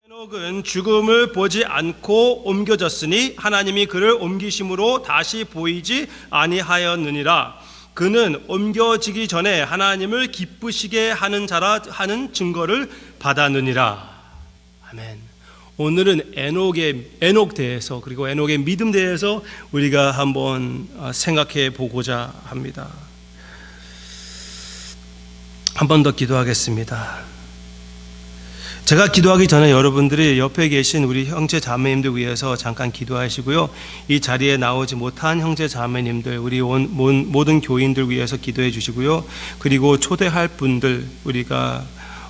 에녹은 죽음을 보지 않고 옮겨졌으니 하나님이 그를 옮기심으로 다시 보이지 아니하였느니라. 그는 옮겨지기 전에 하나님을 기쁘시게 하는 자라 하는 증거를 받았느니라. 아멘. 오늘은 에녹 대해서, 그리고 에녹의 믿음 대해서 우리가 한번 생각해 보고자 합니다. 한 번 더 기도하겠습니다. 제가 기도하기 전에 여러분들이 옆에 계신 우리 형제 자매님들 위해서 잠깐 기도하시고요. 이 자리에 나오지 못한 형제 자매님들, 우리 모든 교인들 위해서 기도해 주시고요. 그리고 초대할 분들, 우리가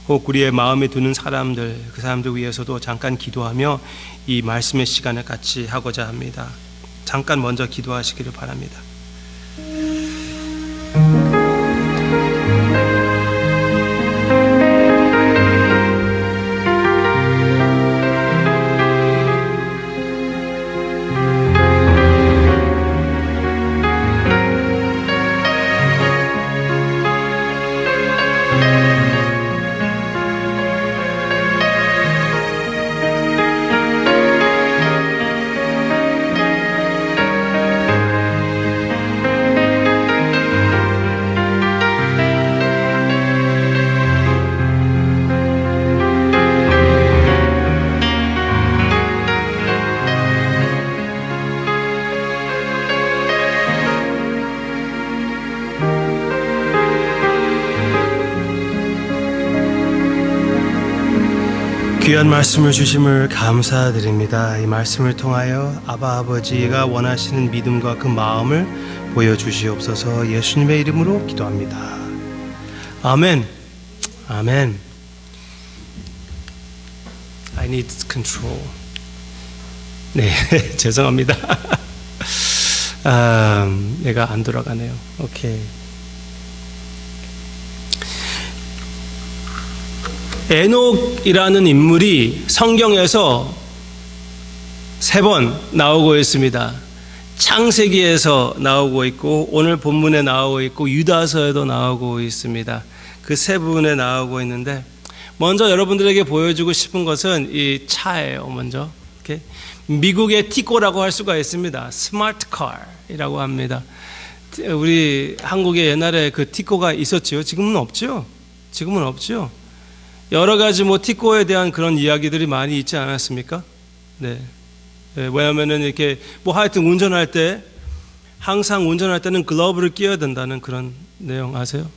혹 우리의 마음에 드는 사람들, 그 사람들 위해서도 잠깐 기도하며 이 말씀의 시간을 같이 하고자 합니다. 잠깐 먼저 기도하시기를 바랍니다. 귀한 말씀을 주심을 감사드립니다. 이 말씀을 통하여 아바 아버지가 원하시는 믿음과 그 마음을 보여주시옵소서. 예수님의 이름으로 기도합니다. 아멘. 아멘. I need control. 네, 죄송합니다. 얘가 안 돌아가네요. 오케이. 에녹이라는 인물이 성경에서 3번 나오고 있습니다. 창세기에서 나오고 있고 오늘 본문에 나오고 있고 유다서에도 나오고 있습니다. 그 3부분에 나오고 있는데 먼저 여러분들에게 보여주고 싶은 것은 이 차예요. 먼저 이렇게 미국의 티코라고 할 수가 있습니다. 스마트 카이라고 합니다. 우리 한국에 옛날에 그 티코가 있었지요. 지금은 없죠. 지금은 없죠. 여러 가지 티코에 대한 그런 이야기들이 많이 있지 않았습니까? 네. 왜냐하면은 이렇게 하여튼 운전할 때 항상 운전할 때는 글러브를 끼워야 된다는 그런 내용 아세요?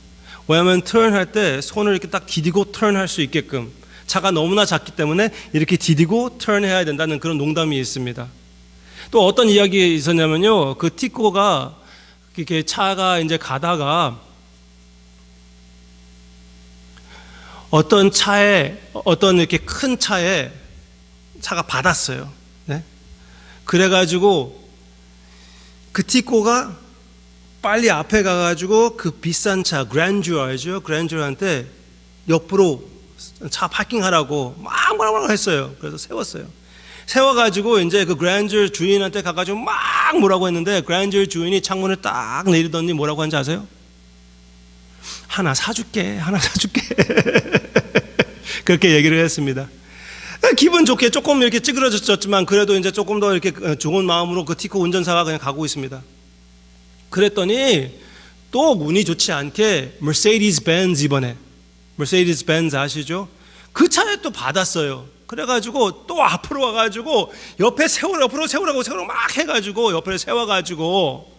왜냐하면 턴할 때 손을 이렇게 딱 디디고 턴할 수 있게끔 차가 너무나 작기 때문에 이렇게 디디고 턴해야 된다는 그런 농담이 있습니다. 또 어떤 이야기가 있었냐면요, 그 티코가 이렇게 차가 이제 가다가 어떤 차에, 어떤 이렇게 큰 차에 차가 받았어요. 네? 그래가지고 그 티코가 빨리 앞에 가가지고 그 비싼 차, 그랜주어 알죠? 그랜주어한테 옆으로 차 파킹하라고 막 뭐라고 했어요. 그래서 세웠어요. 세워가지고 이제 그 그랜주어 주인한테 가가지고 막 뭐라고 했는데 그랜주어 주인이 창문을 딱 내리더니 뭐라고 한지 아세요? 하나 사줄게. 그렇게 얘기를 했습니다. 기분 좋게 조금 이렇게 찌그러졌지만 그래도 이제 조금 더 이렇게 좋은 마음으로 그 티코 운전사가 그냥 가고 있습니다. 그랬더니 또 운이 좋지 않게 머세디스 벤츠, 이번에 머세디스 벤츠 아시죠? 그 차에 또 받았어요. 그래가지고 또 앞으로 와가지고 옆에 옆으로 세우라고 막 해가지고 옆에 세워가지고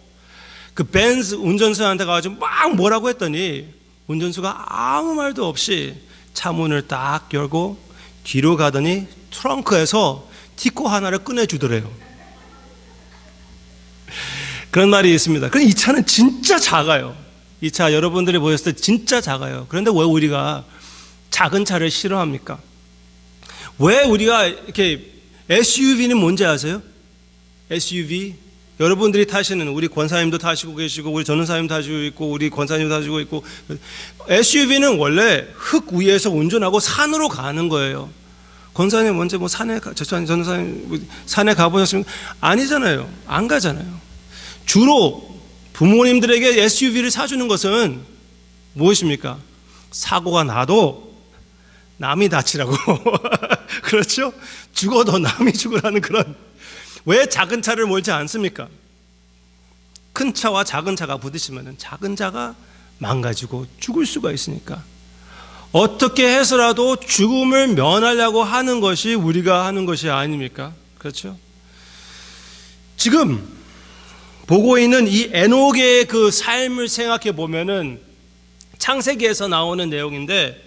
그 벤츠 운전수한테 가가지고 막 뭐라고 했더니 운전수가 아무 말도 없이 차 문을 딱 열고 뒤로 가더니 트렁크에서 티코 하나를 꺼내주더래요. 그런 말이 있습니다. 그런데 이 차는 진짜 작아요. 이 차 여러분들이 보셨을 때 진짜 작아요. 그런데 왜 우리가 작은 차를 싫어합니까? 왜 우리가 이렇게 SUV는 뭔지 아세요? SUV? 여러분들이 타시는, 우리 권사님도 타시고 계시고 우리 전원사님 타시고 있고 우리 권사님도 타시고 있고, SUV는 원래 흙 위에서 운전하고 산으로 가는 거예요. 권사님 언제 산에 전원사님 산에 가보셨습니까? 아니잖아요. 안 가잖아요. 주로 부모님들에게 SUV를 사주는 것은 무엇입니까? 사고가 나도 남이 다치라고 그렇죠? 죽어도 남이 죽으라는 그런. 왜 작은 차를 몰지 않습니까? 큰 차와 작은 차가 부딪히면 작은 차가 망가지고 죽을 수가 있으니까 어떻게 해서라도 죽음을 면하려고 하는 것이 우리가 하는 것이 아닙니까? 그렇죠? 지금 보고 있는 이 에녹의 그 삶을 생각해 보면은 창세기에서 나오는 내용인데,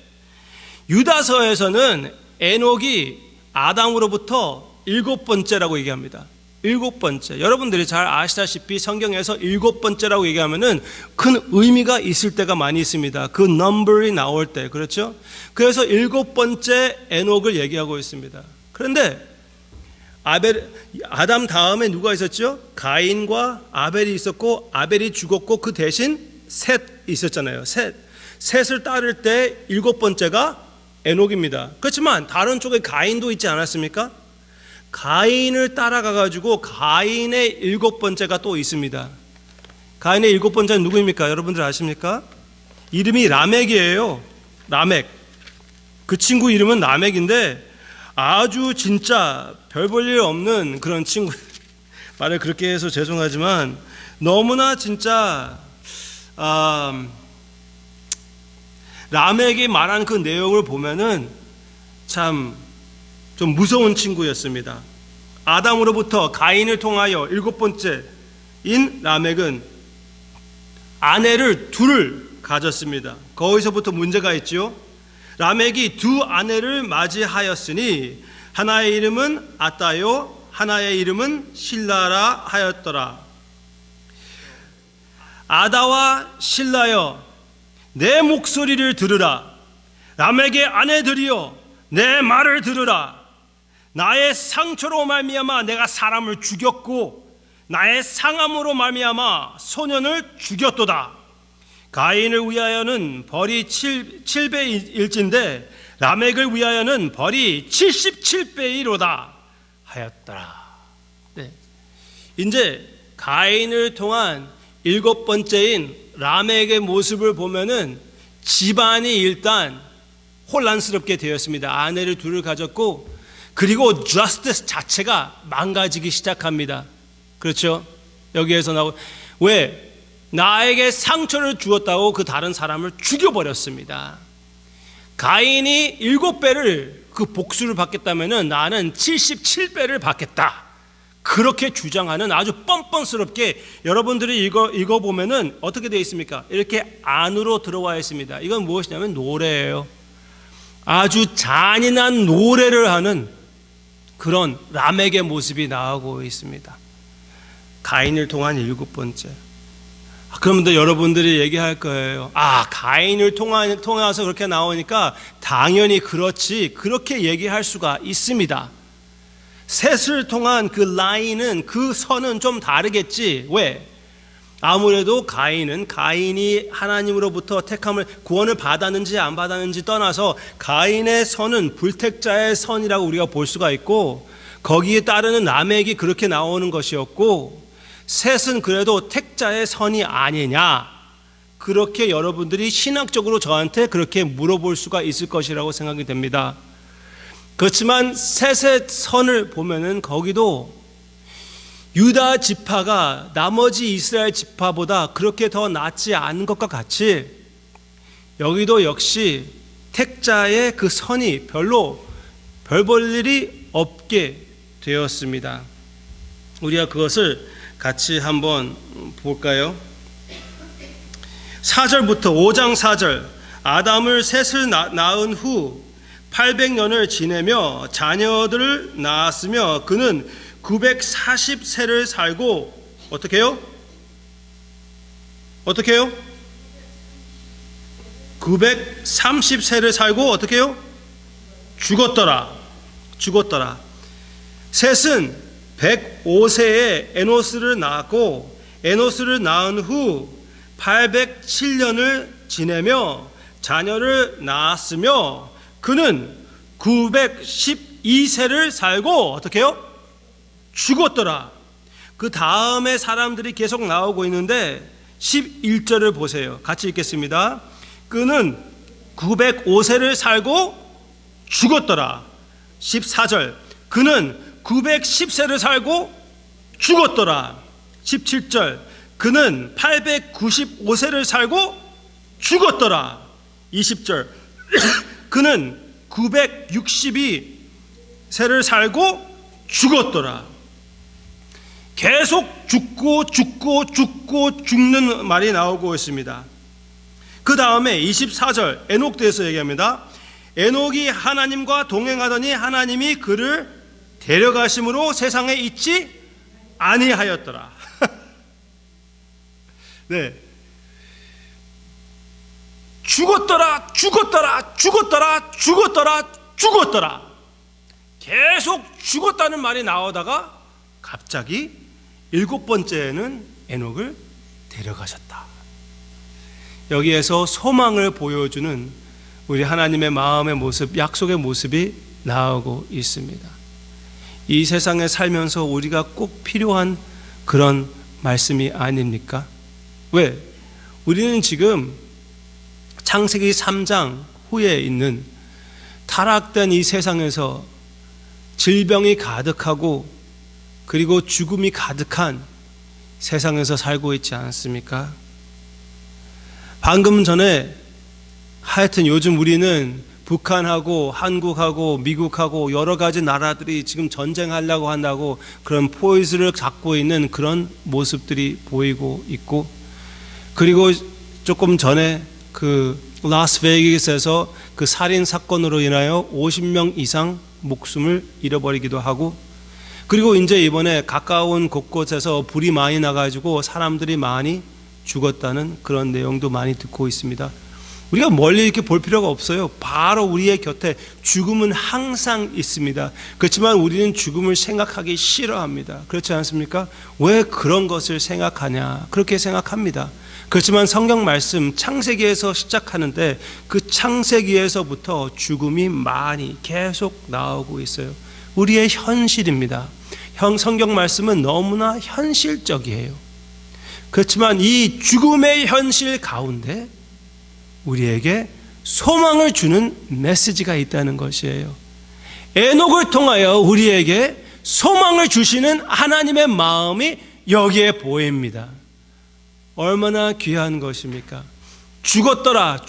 유다서에서는 에녹이 아담으로부터 7번째라고 얘기합니다. 7번째. 여러분들이 잘 아시다시피 성경에서 7번째라고 얘기하면은 큰 의미가 있을 때가 많이 있습니다. 그 넘버이 나올 때. 그렇죠? 그래서 7번째 에녹을 얘기하고 있습니다. 그런데 아담 다음에 누가 있었죠? 가인과 아벨이 있었고, 아벨이 죽었고 그 대신 셋 있었잖아요. 셋을 따를 때 7번째가 에녹입니다. 그렇지만 다른 쪽에 가인도 있지 않았습니까? 가인을 따라가 가지고 가인의 7번째가 또 있습니다. 가인의 7번째는 누구입니까? 여러분들 아십니까? 이름이 라멕이에요. 라멕. 그 친구 이름은 라멕인데 아주 진짜 별 볼 일 없는 그런 친구. 말을 그렇게 해서 죄송하지만 너무나 진짜 라멕이 말한 그 내용을 보면은 참 좀 무서운 친구였습니다. 아담으로부터 가인을 통하여 7번째인 라멕은 아내를 둘을 가졌습니다. 거기서부터 문제가 있죠. 라멕이 두 아내를 맞이하였으니 하나의 이름은 아따요, 하나의 이름은 실라라 하였더라. 아다와 실라여, 내 목소리를 들으라. 라멕의 아내들이여, 내 말을 들으라. 나의 상처로 말미암아 내가 사람을 죽였고 나의 상함으로 말미암아 소년을 죽였도다. 가인을 위하여는 벌이 7배일진데 라멕을 위하여는 벌이 77배이로다 하였더라. 네. 이제 가인을 통한 7번째인 라멕의 모습을 보면은 집안이 일단 혼란스럽게 되었습니다. 아내를 둘을 가졌고, 그리고 justice 자체가 망가지기 시작합니다. 그렇죠? 여기에서 나오고, 왜? 나에게 상처를 주었다고 그 다른 사람을 죽여버렸습니다. 가인이 7배를 그 복수를 받겠다면은 나는 77배를 받겠다. 그렇게 주장하는 아주 뻔뻔스럽게, 여러분들이 이거 보면은 어떻게 되어 있습니까? 이렇게 안으로 들어와 있습니다. 이건 무엇이냐면 노래예요. 아주 잔인한 노래를 하는 그런 라멕의 모습이 나오고 있습니다. 가인을 통한 7번째. 그러면 여러분들이 얘기할 거예요. 가인을 통해서 그렇게 나오니까 당연히 그렇지. 그렇게 얘기할 수가 있습니다. 셋을 통한 그 라인은, 그 선은 좀 다르겠지. 왜? 아무래도 가인이 하나님으로부터 택함을, 구원을 받았는지 안 받았는지 떠나서 가인의 선은 불택자의 선이라고 우리가 볼 수가 있고, 거기에 따르는 라멕이 그렇게 나오는 것이었고, 셋은 그래도 택자의 선이 아니냐, 그렇게 여러분들이 신학적으로 저한테 그렇게 물어볼 수가 있을 것이라고 생각이 됩니다. 그렇지만 셋의 선을 보면은 거기도 유다 지파가 나머지 이스라엘 지파보다 그렇게 더 낫지 않은 것과 같이 여기도 역시 택자의 그 선이 별로 별 볼 일이 없게 되었습니다. 우리가 그것을 같이 한번 볼까요? 4절부터 5장 4절. 아담을 셋을 낳은 후 800년을 지내며 자녀들을 낳았으며 그는 940세를 살고 어떻게 해요? 930세를 살고 어떻게 해요? 죽었더라. 셋은 105세에 에노스를 낳았고, 에노스를 낳은 후 807년을 지내며 자녀를 낳았으며 그는 912세를 살고 어떻게 해요? 죽었더라. 그 다음에 사람들이 계속 나오고 있는데 11절을 보세요. 같이 읽겠습니다. 그는 905세를 살고 죽었더라. 14절 그는 910세를 살고 죽었더라. 17절 그는 895세를 살고 죽었더라. 20절 그는 962세를 살고 죽었더라. 계속 죽고 죽는 말이 나오고 있습니다. 그 다음에 24절 에녹 대해서 얘기합니다. 에녹이 하나님과 동행하더니 하나님이 그를 데려가심으로 세상에 있지 아니하였더라. 네. 죽었더라. 계속 죽었다는 말이 나오다가 갑자기 7번째에는 에녹을 데려가셨다. 여기에서 소망을 보여주는 우리 하나님의 마음의 모습, 약속의 모습이 나오고 있습니다. 이 세상에 살면서 우리가 꼭 필요한 그런 말씀이 아닙니까? 왜? 우리는 지금 창세기 3장 후에 있는 타락된 이 세상에서 질병이 가득하고 그리고 죽음이 가득한 세상에서 살고 있지 않습니까? 방금 전에 하여튼 요즘 우리는 북한하고 한국하고 미국하고 여러 가지 나라들이 지금 전쟁하려고 한다고 그런 포이즈를 갖고 있는 그런 모습들이 보이고 있고, 그리고 조금 전에 그 라스베이거스에서 그 살인 사건으로 인하여 50명 이상 목숨을 잃어버리기도 하고, 그리고 이제 이번에 가까운 곳곳에서 불이 많이 나가지고 사람들이 많이 죽었다는 그런 내용도 많이 듣고 있습니다. 우리가 멀리 이렇게 볼 필요가 없어요. 바로 우리의 곁에 죽음은 항상 있습니다. 그렇지만 우리는 죽음을 생각하기 싫어합니다. 그렇지 않습니까? 왜 그런 것을 생각하냐? 그렇게 생각합니다. 그렇지만 성경 말씀 창세기에서 시작하는데 그 창세기에서부터 죽음이 많이 계속 나오고 있어요. 우리의 현실입니다. 성경 말씀은 너무나 현실적이에요. 그렇지만 이 죽음의 현실 가운데 우리에게 소망을 주는 메시지가 있다는 것이에요. 에녹을 통하여 우리에게 소망을 주시는 하나님의 마음이 여기에 보입니다. 얼마나 귀한 것입니까? 죽었더라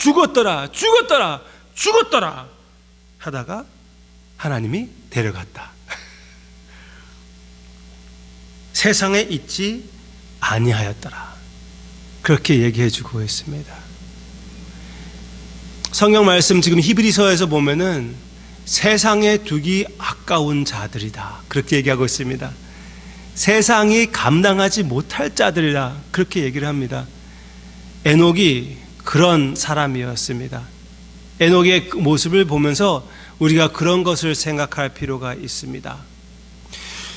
하다가 하나님이 데려갔다. 세상에 있지 아니하였더라. 그렇게 얘기해 주고 있습니다. 성경 말씀 지금 히브리서에서 보면은 세상에 두기 아까운 자들이다. 그렇게 얘기하고 있습니다. 세상이 감당하지 못할 자들이라 그렇게 얘기를 합니다. 에녹이 그런 사람이었습니다. 에녹의 모습을 보면서 우리가 그런 것을 생각할 필요가 있습니다.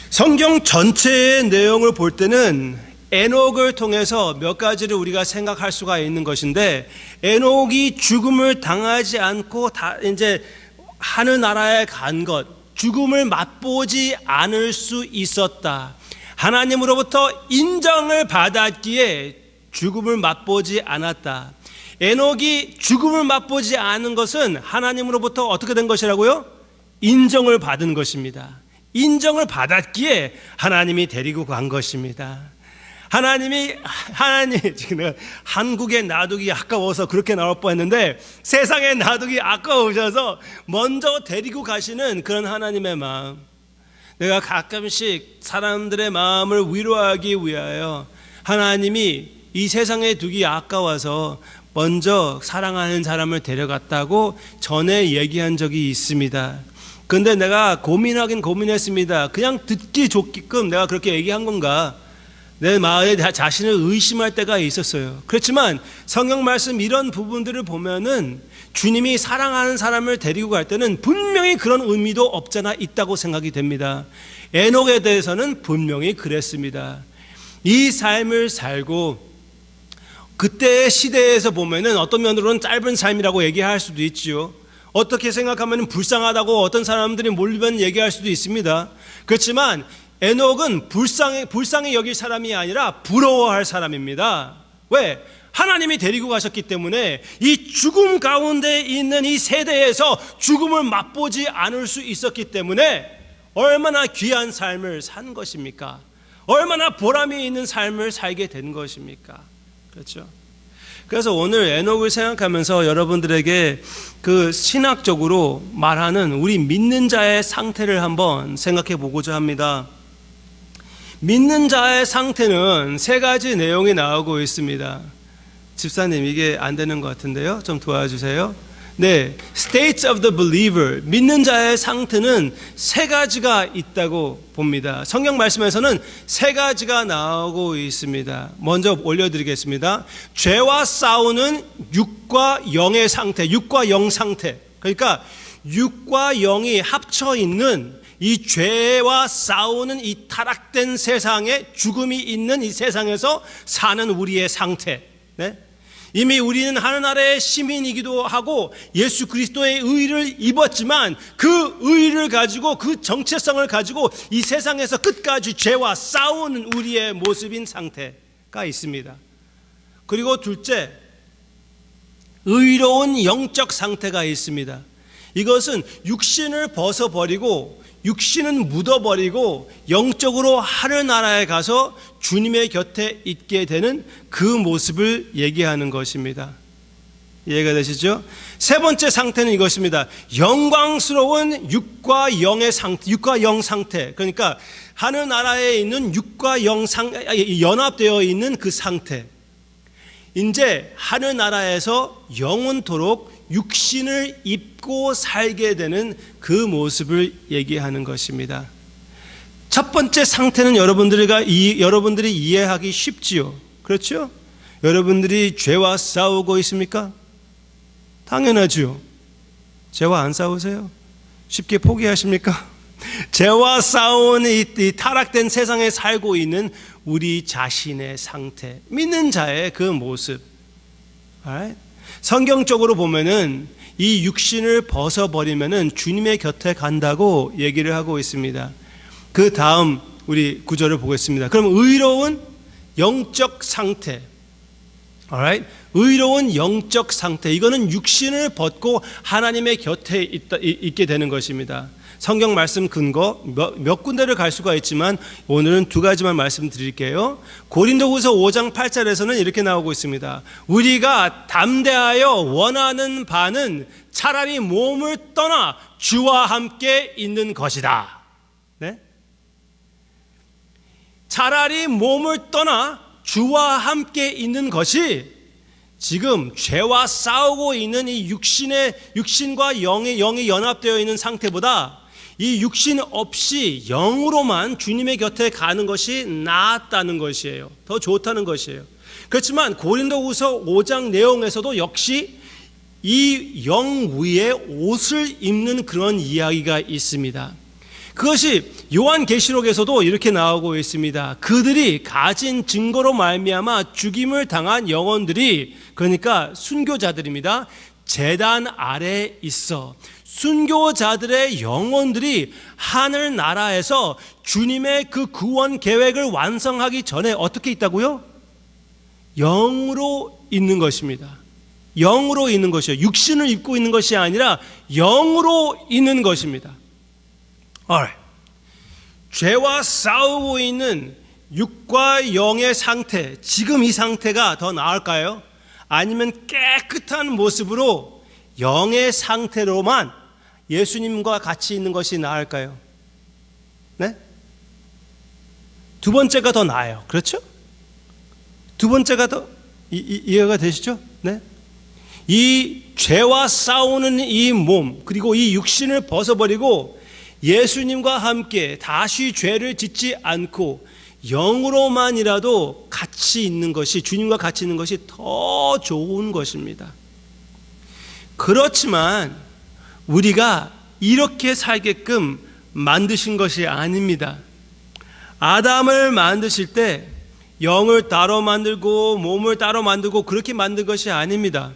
성경 전체의 내용을 볼 때는 에녹을 통해서 몇 가지를 우리가 생각할 수가 있는 것인데, 에녹이 죽음을 당하지 않고 이제 하늘나라에 간 것, 죽음을 맛보지 않을 수 있었다. 하나님으로부터 인정을 받았기에 죽음을 맛보지 않았다. 에녹이 죽음을 맛보지 않은 것은 하나님으로부터 어떻게 된 것이라고요? 인정을 받은 것입니다. 인정을 받았기에 하나님이 데리고 간 것입니다. 하나님, 지금 내가 한국에 놔두기 아까워서 그렇게 나올 뻔했는데 세상에 놔두기 아까우셔서 먼저 데리고 가시는 그런 하나님의 마음. 내가 가끔씩 사람들의 마음을 위로하기 위하여 하나님이 이 세상에 두기 아까워서 먼저 사랑하는 사람을 데려갔다고 전에 얘기한 적이 있습니다. 근데 내가 고민했습니다. 그냥 듣기 좋게끔 내가 그렇게 얘기한 건가? 내 마음에 자신을 의심할 때가 있었어요. 그렇지만 성경 말씀 이런 부분들을 보면은 주님이 사랑하는 사람을 데리고 갈 때는 분명히 그런 의미도 없잖아 있다고 생각이 됩니다. 에녹에 대해서는 분명히 그랬습니다. 이 삶을 살고 그때의 시대에서 보면은 어떤 면으로는 짧은 삶이라고 얘기할 수도 있지요. 어떻게 생각하면 불쌍하다고 어떤 사람들이 몰리면 얘기할 수도 있습니다. 그렇지만 에녹은 불쌍히 여길 사람이 아니라 부러워할 사람입니다. 왜? 하나님이 데리고 가셨기 때문에 이 죽음 가운데 있는 이 세대에서 죽음을 맛보지 않을 수 있었기 때문에 얼마나 귀한 삶을 산 것입니까? 얼마나 보람이 있는 삶을 살게 된 것입니까? 그렇죠? 그래서 오늘 에녹을 생각하면서 여러분들에게 그 신학적으로 말하는 우리 믿는 자의 상태를 한번 생각해 보고자 합니다. 믿는 자의 상태는 세 가지 내용이 나오고 있습니다. 집사님, 이게 안 되는 것 같은데요? 좀 도와주세요. 네, States of the believer, 믿는 자의 상태는 세 가지가 있다고 봅니다. 성경 말씀에서는 세 가지가 나오고 있습니다. 먼저 올려드리겠습니다. 죄와 싸우는 육과 영의 상태, 육과 영 상태. 그러니까 육과 영이 합쳐 있는 이 죄와 싸우는 이 타락된 세상에, 죽음이 있는 이 세상에서 사는 우리의 상태. 네? 이미 우리는 하늘나라의 시민이기도 하고 예수 그리스도의 의를 입었지만 그 의를 가지고, 그 정체성을 가지고 이 세상에서 끝까지 죄와 싸우는 우리의 모습인 상태가 있습니다. 그리고 둘째, 의로운 영적 상태가 있습니다. 이것은 육신을 벗어버리고 육신은 묻어버리고 영적으로 하늘나라에 가서 주님의 곁에 있게 되는 그 모습을 얘기하는 것입니다. 이해가 되시죠? 세 번째 상태는 이것입니다. 영광스러운 육과 영의 상태, 육과 영 상태. 그러니까 하늘나라에 있는 육과 영 연합되어 있는 그 상태. 이제 하늘나라에서 영원토록 육신을 입고 살게 되는 그 모습을 얘기하는 것입니다. 첫 번째 상태는 여러분들이 이해하기 쉽지요. 그렇죠? 여러분들이 죄와 싸우고 있습니까? 당연하죠. 죄와 안 싸우세요? 쉽게 포기하십니까? 죄와 싸우는 이 타락된 세상에 살고 있는 우리 자신의 상태, 믿는 자의 그 모습. Alright? 성경적으로 보면은 이 육신을 벗어버리면은 주님의 곁에 간다고 얘기를 하고 있습니다. 그 다음 우리 구절을 보겠습니다. 그럼 의로운 영적 상태. Alright? 의로운 영적 상태. 이거는 육신을 벗고 하나님의 곁에 있게 되는 것입니다. 성경 말씀 근거 몇 군데를 갈 수가 있지만 오늘은 두 가지만 말씀드릴게요. 고린도후서 5장 8절에서는 이렇게 나오고 있습니다. 우리가 담대하여 원하는 바는 차라리 몸을 떠나 주와 함께 있는 것이다. 네? 차라리 몸을 떠나 주와 함께 있는 것이 지금 죄와 싸우고 있는 이 육신과 영이 연합되어 있는 상태보다 이 육신 없이 영으로만 주님의 곁에 가는 것이 낫다는 것이에요. 더 좋다는 것이에요. 그렇지만 고린도후서 5장 내용에서도 역시 이 영 위에 옷을 입는 그런 이야기가 있습니다. 그것이 요한계시록에서도 이렇게 나오고 있습니다. 그들이 가진 증거로 말미암아 죽임을 당한 영혼들이, 그러니까 순교자들입니다, 제단 아래에 있어 순교자들의 영혼들이 하늘나라에서 주님의 그 구원 계획을 완성하기 전에 어떻게 있다고요? 영으로 있는 것입니다. 영으로 있는 것이요. 육신을 입고 있는 것이 아니라 영으로 있는 것입니다. Alright. 죄와 싸우고 있는 육과 영의 상태, 지금 이 상태가 더 나을까요? 아니면 깨끗한 모습으로 영의 상태로만 예수님과 같이 있는 것이 나을까요? 네? 두 번째가 더 나아요. 그렇죠? 두 번째가 더 이해가 되시죠? 네? 이 죄와 싸우는 이 몸, 그리고 이 육신을 벗어버리고 예수님과 함께 다시 죄를 짓지 않고 영으로만이라도 같이 있는 것이, 주님과 같이 있는 것이 더 좋은 것입니다. 그렇지만 우리가 이렇게 살게끔 만드신 것이 아닙니다. 아담을 만드실 때 영을 따로 만들고 몸을 따로 만들고 그렇게 만든 것이 아닙니다.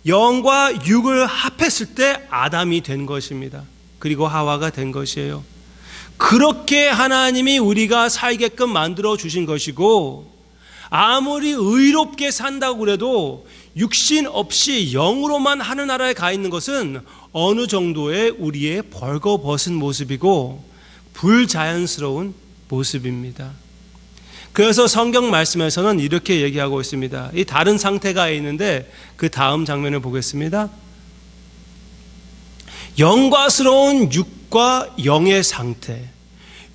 영과 육을 합했을 때 아담이 된 것입니다. 그리고 하와가 된 것이에요. 그렇게 하나님이 우리가 살게끔 만들어 주신 것이고, 아무리 의롭게 산다고 그래도 육신 없이 영으로만 하늘나라에 가 있는 것은 어느 정도의 우리의 벌거벗은 모습이고 불자연스러운 모습입니다. 그래서 성경 말씀에서는 이렇게 얘기하고 있습니다. 이 다른 상태가 있는데 그 다음 장면을 보겠습니다. 영광스러운 육과 영의 상태,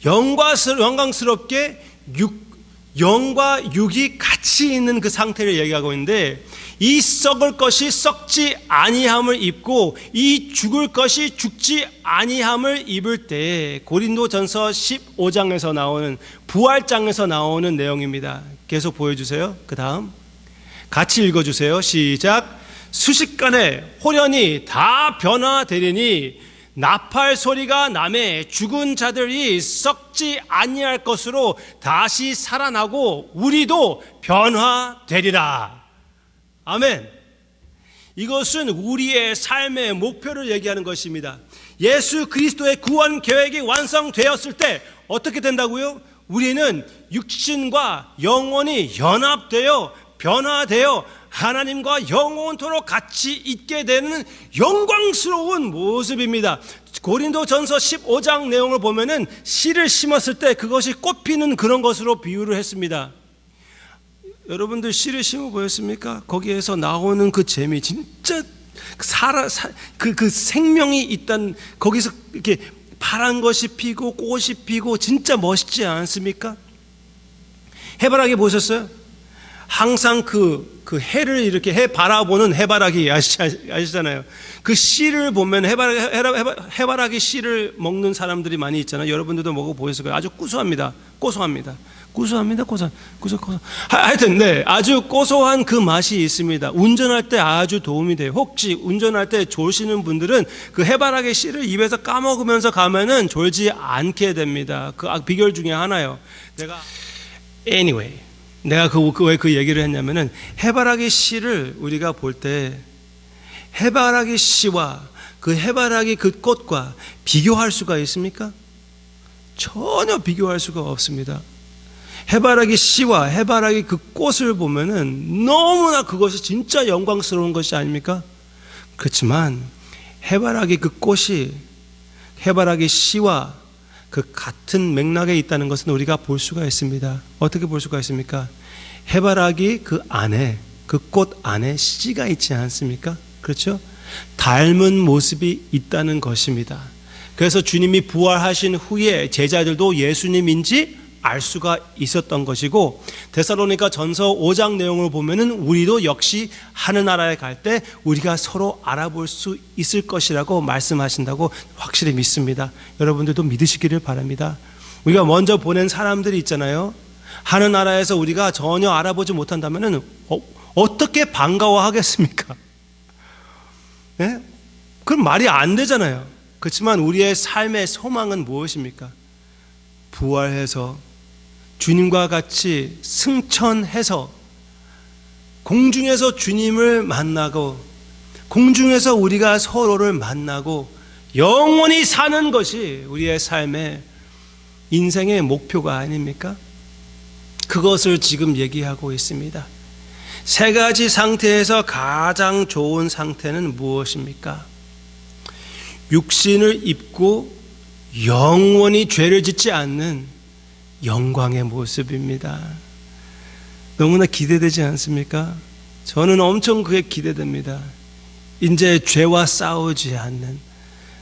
영광스럽게 영과 육이 같이 있는 그 상태를 얘기하고 있는데, 이 썩을 것이 썩지 아니함을 입고 이 죽을 것이 죽지 아니함을 입을 때, 고린도전서 15장에서 나오는 부활장에서 나오는 내용입니다. 계속 보여주세요. 그 다음 같이 읽어주세요. 시작. 수식간에 홀연히 다 변화되리니 나팔 소리가 나매 죽은 자들이 썩지 아니할 것으로 다시 살아나고 우리도 변화되리라. 아멘. 이것은 우리의 삶의 목표를 얘기하는 것입니다. 예수 그리스도의 구원 계획이 완성되었을 때 어떻게 된다고요? 우리는 육신과 영혼이 연합되어 변화되어 하나님과 영원토록 같이 있게 되는 영광스러운 모습입니다. 고린도전서 15장 내용을 보면은 씨를 심었을 때 그것이 꽃피는 그런 것으로 비유를 했습니다. 여러분들 씨를 심어 보였습니까? 거기에서 나오는 그 재미, 진짜 그 생명이 있단, 거기서 이렇게 파란 것이 피고 꽃이 피고 진짜 멋있지 않습니까? 해바라기 보셨어요? 항상 그 해를 이렇게 해 바라보는 해바라기 아시잖아요. 그 씨를 보면 해바라기 씨를 먹는 사람들이 많이 있잖아요. 여러분들도 먹어보셨을 거예요. 아주 고소합니다. 하여튼 네, 아주 고소한 그 맛이 있습니다. 운전할 때 아주 도움이 돼요. 혹시 운전할 때 졸시는 분들은 그 해바라기 씨를 입에서 까먹으면서 가면은 졸지 않게 됩니다. 그 비결 중에 하나요. 내가 왜 그 얘기를 했냐면은, 해바라기 씨를 우리가 볼 때 해바라기 씨와 그 해바라기 그 꽃과 비교할 수가 있습니까? 전혀 비교할 수가 없습니다. 해바라기 씨와 해바라기 그 꽃을 보면은 너무나 그것이 진짜 영광스러운 것이 아닙니까? 그렇지만 해바라기 그 꽃이 해바라기 씨와 그 같은 맥락에 있다는 것은 우리가 볼 수가 있습니다. 어떻게 볼 수가 있습니까? 해바라기 그 안에, 그 꽃 안에 씨가 있지 않습니까? 그렇죠? 닮은 모습이 있다는 것입니다. 그래서 주님이 부활하신 후에 제자들도 예수님인지 알 수가 있었던 것이고, 데살로니가 전서 5장 내용을 보면은 우리도 역시 하늘나라에 갈 때 우리가 서로 알아볼 수 있을 것이라고 말씀하신다고 확실히 믿습니다. 여러분들도 믿으시기를 바랍니다. 우리가 먼저 보낸 사람들이 있잖아요. 하늘나라에서 우리가 전혀 알아보지 못한다면은 어떻게 반가워하겠습니까? 네? 그럼 말이 안 되잖아요. 그렇지만 우리의 삶의 소망은 무엇입니까? 부활해서 주님과 같이 승천해서 공중에서 주님을 만나고, 공중에서 우리가 서로를 만나고 영원히 사는 것이 우리의 삶의 인생의 목표가 아닙니까? 그것을 지금 얘기하고 있습니다. 세 가지 상태에서 가장 좋은 상태는 무엇입니까? 육신을 입고 영원히 죄를 짓지 않는 영광의 모습입니다. 너무나 기대되지 않습니까? 저는 엄청 그게 기대됩니다. 이제 죄와 싸우지 않는,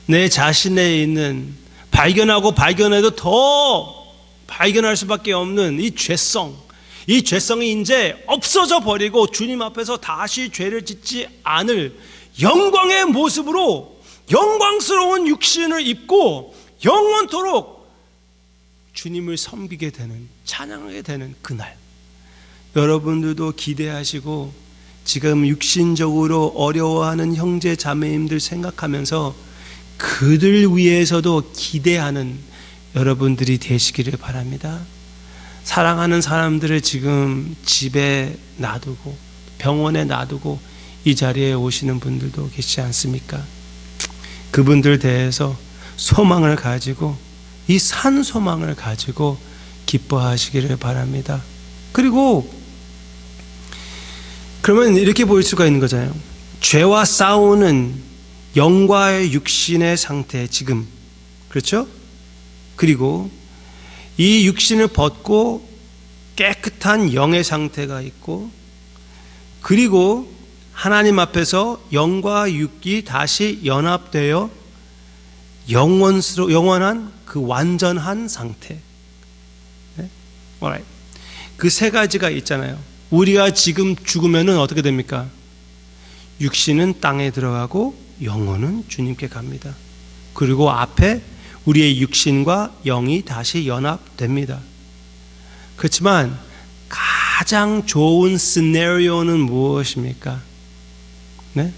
내 자신에 있는, 발견하고 발견해도 더 발견할 수밖에 없는 이 죄성이 이제 없어져 버리고 주님 앞에서 다시 죄를 짓지 않을 영광의 모습으로 영광스러운 육신을 입고 영원토록 주님을 섬기게 되는, 찬양하게 되는 그날, 여러분들도 기대하시고 지금 육신적으로 어려워하는 형제 자매님들 생각하면서 그들 위해서도 기대하는 여러분들이 되시기를 바랍니다. 사랑하는 사람들을 지금 집에 놔두고 병원에 놔두고 이 자리에 오시는 분들도 계시지 않습니까? 그분들 대해서 소망을 가지고, 이 산 소망을 가지고 기뻐하시기를 바랍니다. 그리고 그러면 이렇게 보일 수가 있는 거잖아요. 죄와 싸우는 영과 육신의 상태 지금, 그렇죠? 그리고 이 육신을 벗고 깨끗한 영의 상태가 있고, 그리고 하나님 앞에서 영과 육이 다시 연합되어 영원한 그 완전한 상태. 네? Alright. 그 세 가지가 있잖아요. 우리가 지금 죽으면은 어떻게 됩니까? 육신은 땅에 들어가고 영혼은 주님께 갑니다. 그리고 앞에 우리의 육신과 영이 다시 연합됩니다. 그렇지만 가장 좋은 시나리오는 무엇입니까? 네?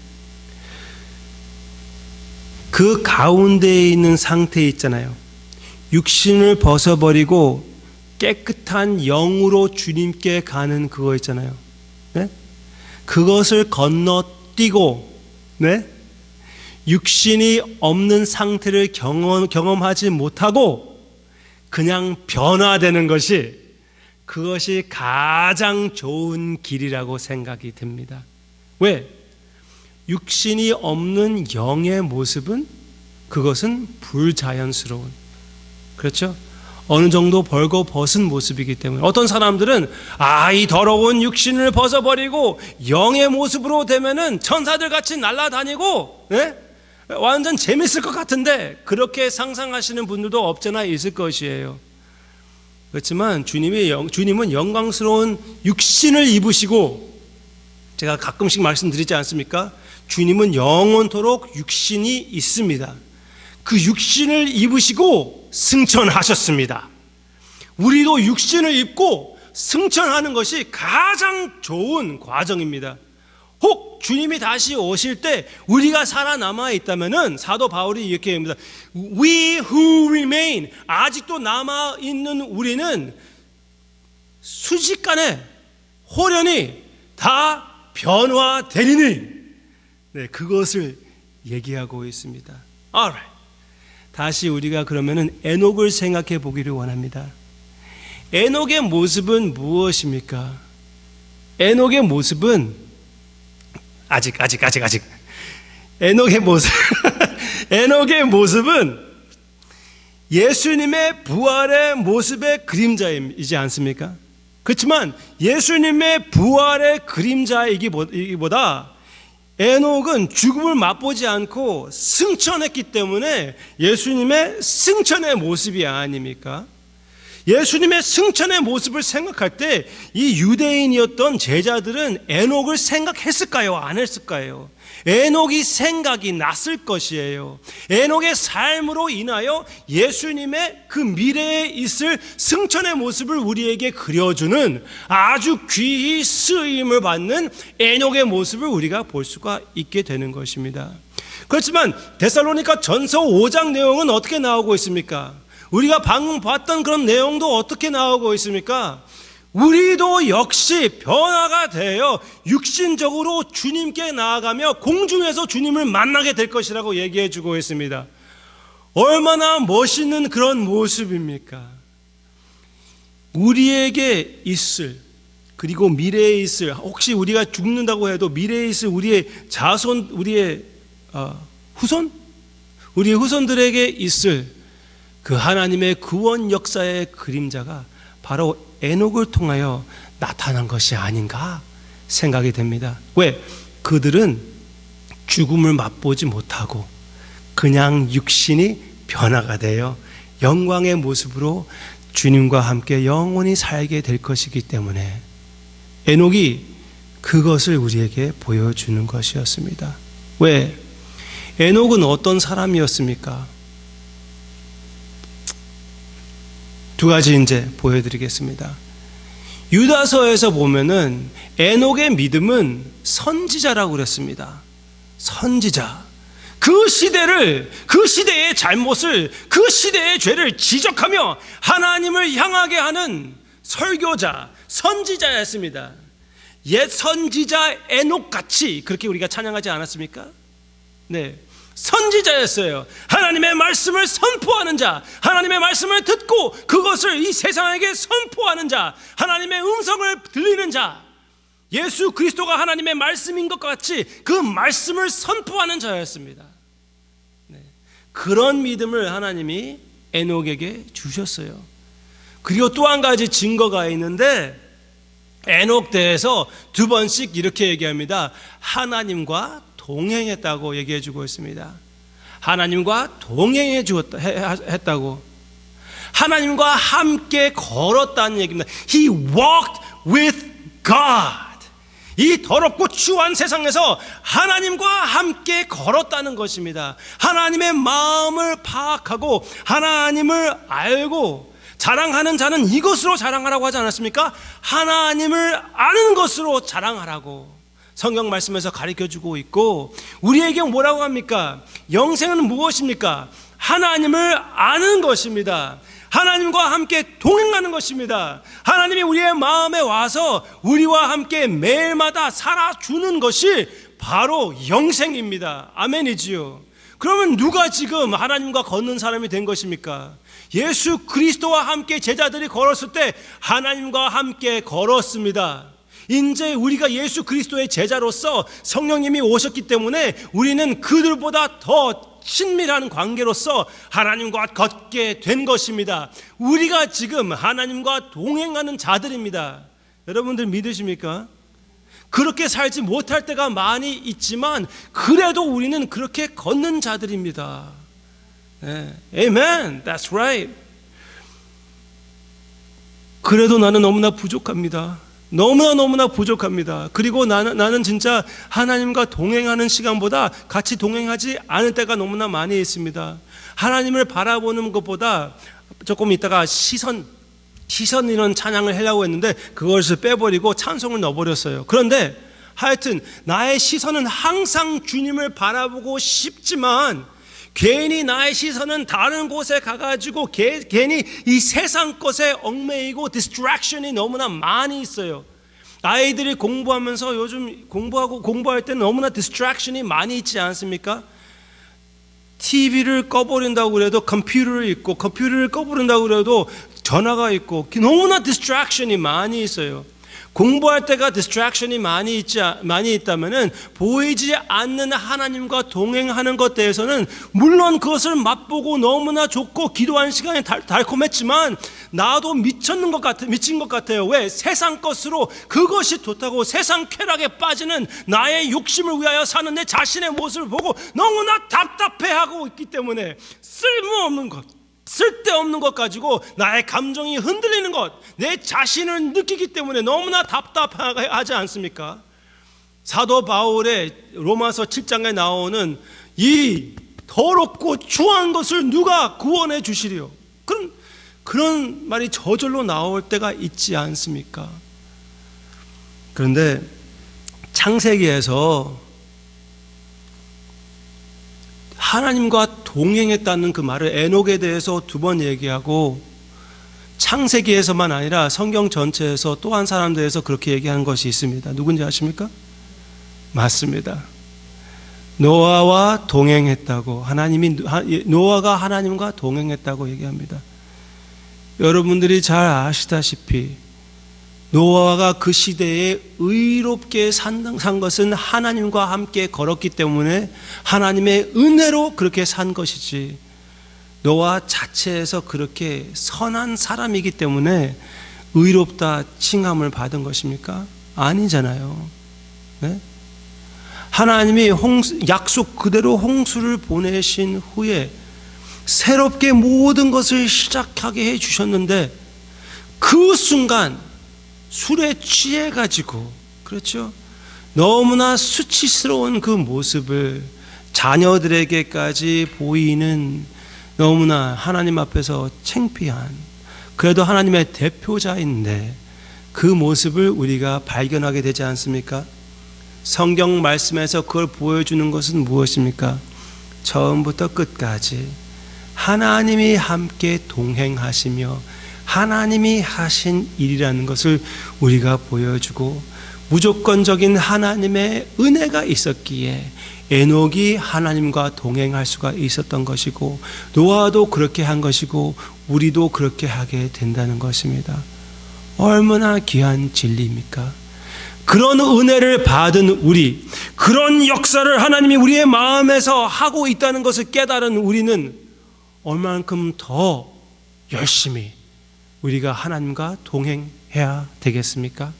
그 가운데에 있는 상태 있잖아요. 육신을 벗어버리고 깨끗한 영으로 주님께 가는 그거 있잖아요. 네? 그것을 건너뛰고, 네? 육신이 없는 상태를 경험하지 못하고 그냥 변화되는 것이, 그것이 가장 좋은 길이라고 생각이 듭니다. 왜? 육신이 없는 영의 모습은, 그것은 불자연스러운, 그렇죠? 어느 정도 벌거벗은 모습이기 때문에 어떤 사람들은 이 더러운 육신을 벗어버리고 영의 모습으로 되면은 천사들 같이 날아다니고, 네? 완전 재밌을 것 같은데 그렇게 상상하시는 분들도 없잖아 있을 것이에요. 그렇지만 주님은 영광스러운 육신을 입으시고, 제가 가끔씩 말씀드리지 않습니까? 주님은 영원토록 육신이 있습니다. 그 육신을 입으시고 승천하셨습니다. 우리도 육신을 입고 승천하는 것이 가장 좋은 과정입니다. 혹 주님이 다시 오실 때 우리가 살아남아 있다면은 사도 바울이 이렇게 얘기합니다. We who remain, 아직도 남아 있는 우리는 순식간에 호련히 다 변화되리니, 네, 그것을 얘기하고 있습니다. Alright. 다시 우리가 그러면은 에녹을 생각해 보기를 원합니다. 에녹의 모습은 무엇입니까? 에녹의 모습은 아직 에녹의 모습 에녹의 모습은 예수님의 부활의 모습의 그림자이지 않습니까? 그렇지만 예수님의 부활의 그림자이기보다 에녹은 죽음을 맛보지 않고 승천했기 때문에 예수님의 승천의 모습이 아닙니까? 예수님의 승천의 모습을 생각할 때 이 유대인이었던 제자들은 에녹을 생각했을까요? 안 했을까요? 에녹이 생각이 났을 것이에요. 에녹의 삶으로 인하여 예수님의 그 미래에 있을 승천의 모습을 우리에게 그려주는 아주 귀히 쓰임을 받는 에녹의 모습을 우리가 볼 수가 있게 되는 것입니다. 그렇지만 데살로니가 전서 5장 내용은 어떻게 나오고 있습니까? 우리가 방금 봤던 그런 내용도 어떻게 나오고 있습니까? 우리도 역시 변화가 되어 육신적으로 주님께 나아가며 공중에서 주님을 만나게 될 것이라고 얘기해 주고 있습니다. 얼마나 멋있는 그런 모습입니까? 우리에게 있을, 그리고 미래에 있을, 혹시 우리가 죽는다고 해도 미래에 있을 우리의 자손, 우리의 후손? 우리의 후손들에게 있을 그 하나님의 구원 역사의 그림자가 바로 에녹을 통하여 나타난 것이 아닌가 생각이 됩니다. 왜? 그들은 죽음을 맛보지 못하고 그냥 육신이 변화가 되어 영광의 모습으로 주님과 함께 영원히 살게 될 것이기 때문에 에녹이 그것을 우리에게 보여주는 것이었습니다. 왜? 에녹은 어떤 사람이었습니까? 두 가지 이제 보여드리겠습니다. 유다서에서 보면은 에녹의 믿음은 선지자라고 그랬습니다. 선지자. 그 시대를, 그 시대의 잘못을, 그 시대의 죄를 지적하며 하나님을 향하게 하는 설교자, 선지자였습니다. 옛 선지자 에녹같이 그렇게 우리가 찬양하지 않았습니까? 네. 선지자였어요. 하나님의 말씀을 선포하는 자, 하나님의 말씀을 듣고 그것을 이 세상에게 선포하는 자, 하나님의 음성을 들리는 자, 예수 그리스도가 하나님의 말씀인 것 같이 그 말씀을 선포하는 자였습니다. 네. 그런 믿음을 하나님이 에녹에게 주셨어요. 그리고 또 한 가지 증거가 있는데 에녹 대해서 두 번씩 이렇게 얘기합니다. 하나님과 동행했다고 얘기해 주고 있습니다. 하나님과 동행해 했다고. 하나님과 함께 걸었다는 얘기입니다. He walked with God. 이 더럽고 추한 세상에서 하나님과 함께 걸었다는 것입니다. 하나님의 마음을 파악하고 하나님을 알고 자랑하는 자는 이것으로 자랑하라고 하지 않았습니까? 하나님을 아는 것으로 자랑하라고 성경 말씀에서 가르쳐주고 있고, 우리에게 뭐라고 합니까? 영생은 무엇입니까? 하나님을 아는 것입니다. 하나님과 함께 동행하는 것입니다. 하나님이 우리의 마음에 와서 우리와 함께 매일마다 살아주는 것이 바로 영생입니다. 아멘이지요. 그러면 누가 지금 하나님과 걷는 사람이 된 것입니까? 예수 그리스도와 함께 제자들이 걸었을 때 하나님과 함께 걸었습니다. 이제 우리가 예수 그리스도의 제자로서 성령님이 오셨기 때문에 우리는 그들보다 더 친밀한 관계로서 하나님과 걷게 된 것입니다. 우리가 지금 하나님과 동행하는 자들입니다. 여러분들 믿으십니까? 그렇게 살지 못할 때가 많이 있지만 그래도 우리는 그렇게 걷는 자들입니다. 네. Amen. That's right. 그래도 나는 너무나 부족합니다. 너무나 부족합니다. 그리고 나는 진짜 하나님과 동행하는 시간보다 같이 동행하지 않을 때가 너무나 많이 있습니다. 하나님을 바라보는 것보다 조금 있다가 시선 이런 찬양을 하려고 했는데 그것을 빼버리고 찬송을 넣어버렸어요. 그런데 하여튼 나의 시선은 항상 주님을 바라보고 싶지만 괜히 나의 시선은 다른 곳에 가가지고 괜히 이 세상 것에 얽매이고 디스트랙션이 너무나 많이 있어요. 아이들이 공부하면서 요즘 공부할 때는 너무나 디스트랙션이 많이 있지 않습니까? TV를 꺼버린다고 그래도 컴퓨터를 있고, 컴퓨터를 꺼버린다고 그래도 전화가 있고, 너무나 디스트랙션이 많이 있어요. 공부할 때가 디스트랙션이 많이 있다면은 보이지 않는 하나님과 동행하는 것 대해서는 물론 그것을 맛보고 너무나 좋고 기도하는 시간이 달콤했지만 나도 미친 것 같아요. 왜? 세상 것으로 그것이 좋다고 세상 쾌락에 빠지는 나의 욕심을 위하여 사는 내 자신의 모습을 보고 너무나 답답해하고 있기 때문에 쓸데없는 것 가지고 나의 감정이 흔들리는 것, 내 자신을 느끼기 때문에 너무나 답답하지 않습니까? 사도 바울의 로마서 7장에 나오는 이 더럽고 추한 것을 누가 구원해 주시리요? 그런 말이 저절로 나올 때가 있지 않습니까? 그런데 창세기에서 하나님과 동행했다는 그 말을 에녹에 대해서 두 번 얘기하고 창세기에서만 아니라 성경 전체에서 또 한 사람 대해서 그렇게 얘기하는 것이 있습니다. 누군지 아십니까? 맞습니다. 노아와 동행했다고, 노아가 하나님과 동행했다고 얘기합니다. 여러분들이 잘 아시다시피 노아가 그 시대에 의롭게 산 것은 하나님과 함께 걸었기 때문에 하나님의 은혜로 그렇게 산 것이지, 노아 자체에서 그렇게 선한 사람이기 때문에 의롭다 칭함을 받은 것입니까? 아니잖아요. 네? 하나님이 약속 그대로 홍수를 보내신 후에 새롭게 모든 것을 시작하게 해주셨는데 그 순간 술에 취해가지고, 그렇죠? 너무나 수치스러운 그 모습을 자녀들에게까지 보이는 너무나 하나님 앞에서 창피한, 그래도 하나님의 대표자인데 그 모습을 우리가 발견하게 되지 않습니까? 성경 말씀에서 그걸 보여주는 것은 무엇입니까? 처음부터 끝까지 하나님이 함께 동행하시며 하나님이 하신 일이라는 것을 우리가 보여주고 무조건적인 하나님의 은혜가 있었기에 에녹이 하나님과 동행할 수가 있었던 것이고 노아도 그렇게 한 것이고 우리도 그렇게 하게 된다는 것입니다. 얼마나 귀한 진리입니까? 그런 은혜를 받은 우리, 그런 역사를 하나님이 우리의 마음에서 하고 있다는 것을 깨달은 우리는 얼만큼 더 열심히 우리가 하나님과 동행해야 되겠습니까?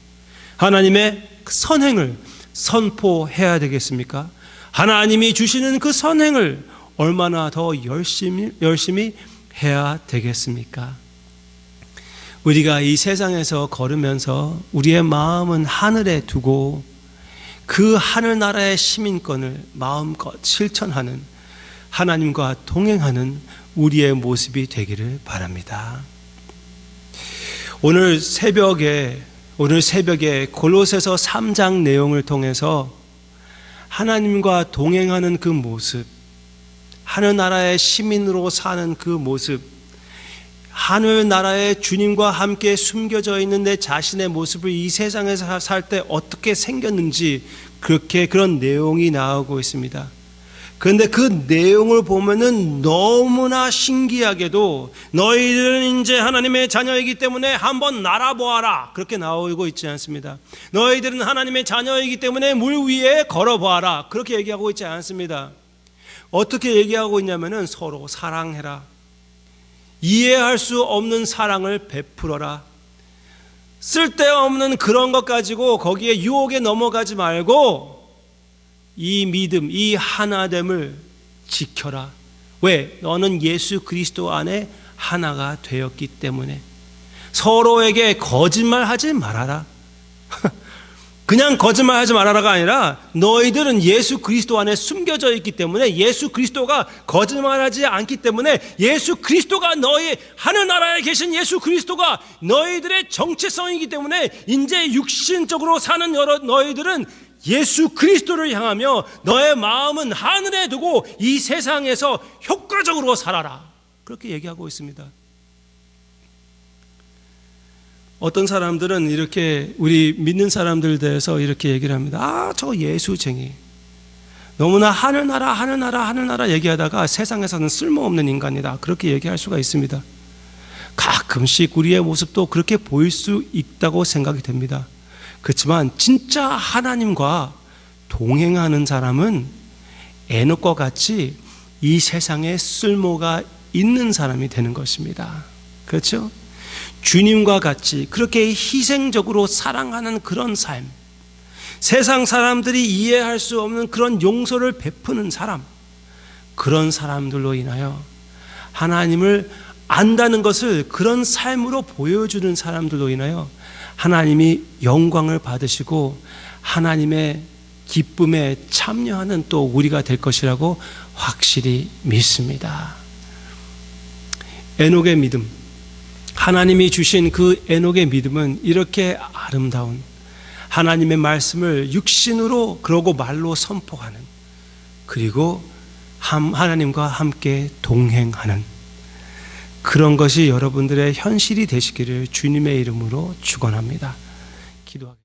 하나님의 선행을 선포해야 되겠습니까? 하나님이 주시는 그 선행을 얼마나 더 열심히 해야 되겠습니까? 우리가 이 세상에서 걸으면서 우리의 마음은 하늘에 두고 그 하늘나라의 시민권을 마음껏 실천하는, 하나님과 동행하는 우리의 모습이 되기를 바랍니다. 오늘 새벽에 골로새서 3장 내용을 통해서 하나님과 동행하는 그 모습, 하늘나라의 시민으로 사는 그 모습, 하늘나라의 주님과 함께 숨겨져 있는 내 자신의 모습을 이 세상에서 살 때 어떻게 생겼는지 그런 내용이 나오고 있습니다. 그런데 그 내용을 보면은 너무나 신기하게도 너희들은 이제 하나님의 자녀이기 때문에 한번 날아보아라, 그렇게 나오고 있지 않습니다. 너희들은 하나님의 자녀이기 때문에 물 위에 걸어보아라, 그렇게 얘기하고 있지 않습니다. 어떻게 얘기하고 있냐면은 서로 사랑해라, 이해할 수 없는 사랑을 베풀어라, 쓸데없는 그런 것 가지고 거기에 유혹에 넘어가지 말고 이 믿음, 이 하나됨을 지켜라. 왜? 너는 예수 그리스도 안에 하나가 되었기 때문에. 서로에게 거짓말하지 말아라. 그냥 거짓말하지 말아라가 아니라 너희들은 예수 그리스도 안에 숨겨져 있기 때문에, 예수 그리스도가 거짓말하지 않기 때문에, 예수 그리스도가 너희 하늘나라에 계신 예수 그리스도가 너희들의 정체성이기 때문에 이제 육신적으로 사는 너희들은 예수 그리스도를 향하며 너의 마음은 하늘에 두고 이 세상에서 효과적으로 살아라, 그렇게 얘기하고 있습니다. 어떤 사람들은 이렇게 우리 믿는 사람들 대해서 이렇게 얘기를 합니다. 저 예수쟁이, 너무나 하늘나라 얘기하다가 세상에서는 쓸모없는 인간이다, 그렇게 얘기할 수가 있습니다. 가끔씩 우리의 모습도 그렇게 보일 수 있다고 생각이 됩니다. 그렇지만 진짜 하나님과 동행하는 사람은 에녹과 같이 이 세상에 쓸모가 있는 사람이 되는 것입니다. 그렇죠? 주님과 같이 그렇게 희생적으로 사랑하는 그런 삶, 세상 사람들이 이해할 수 없는 그런 용서를 베푸는 사람, 그런 사람들로 인하여 하나님을 안다는 것을 그런 삶으로 보여주는 사람들로 인하여 하나님이 영광을 받으시고 하나님의 기쁨에 참여하는 또 우리가 될 것이라고 확실히 믿습니다. 에녹의 믿음, 하나님이 주신 그 에녹의 믿음은 이렇게 아름다운 하나님의 말씀을 육신으로 그러고 말로 선포하는, 그리고 하나님과 함께 동행하는 그런 것이 여러분들의 현실이 되시기를 주님의 이름으로 축원합니다. 기도하겠습니다.